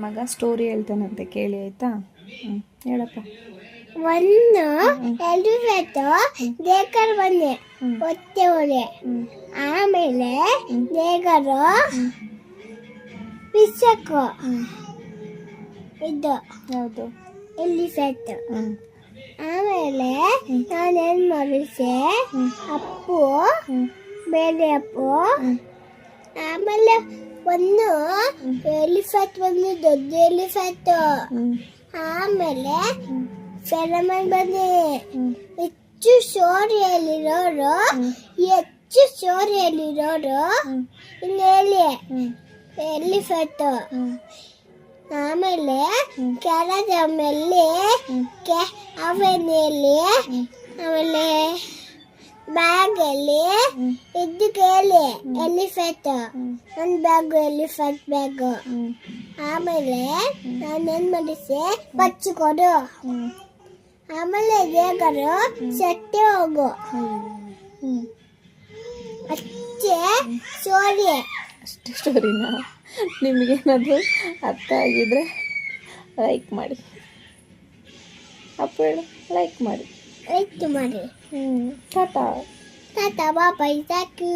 ಮಗ ಸ್ಟೋರಿ ಹೇಳ್ತಾನಂತೆ, ಕೇಳಿ ಆಯ್ತಾ? ಹೇಳಪ್ಪ. ಒಂದು ಎಲಿಫೆಂಟ್ ದೇಕರ್ ಬಂದೆ ಹೊಟ್ಟೆ ಒಲೆ. ಆಮೇಲೆ ದೇಕರು ಪಿಸಕು ಇದು ಯಾವುದು? ಎಲಿಫೆಂಟ್. ಆಮೇಲೆ ನಾನೇನ್ ಮಾಡಿದೆ, ಅಪ್ಪು ಬೇರೆ ಅಪ್ಪು. ಆಮೇಲೆ ಒಂದು ಎಲಿಫೆಂಟ್, ಒಂದು ದೊಡ್ಡ ಎಲಿಫೆಂಟ್. ಆಮೇಲೆ ಫೆರಮನ್ ಬಂದೆ. ಹೆಚ್ಚು ಸ್ಟೋರಿಯಲ್ಲಿರೋರು ಇನ್ನು ಹೇಳಿ ಎಲಿಫೆಂಟ್. ಆಮೇಲೆ ಕೆಳದ ಮೇಲೆ ಅವನಲ್ಲಿ, ಆಮೇಲೆ ಬ್ಯಾಗಲ್ಲಿ ಇದ್ದು ಕೇಳಿ ಎಲಿಫೆಂಟ್. ನನ್ನ ಬ್ಯಾಗು ಎಲಿಫೆಂಟ್ ಬ್ಯಾಗು. ಆಮೇಲೆ ನಾನೇನ್ ಮಾಡಿದ್ದೆ, ಬಚ್ಚಿಕೊಡು. ಆಮೇಲೆ ದೇಗರು ಸಟ್ಟೆ ಹೋಗು. ಅಷ್ಟೇ ಸ್ಟೋರಿ. ಅಷ್ಟೇ ಸ್ಟೋರಿನಾ? ನಿಮಗೇನಾದರೂ ಅರ್ಥ ಆಗಿದ್ರೆ ಲೈಕ್ ಮಾಡಿ. ಅಪ್ಪ ಹೇಳು, ಲೈಕ್ ಮಾಡಿ. ಲೈಕ್ ಮಾಡಿ. Tata. Tata bye. Thank you.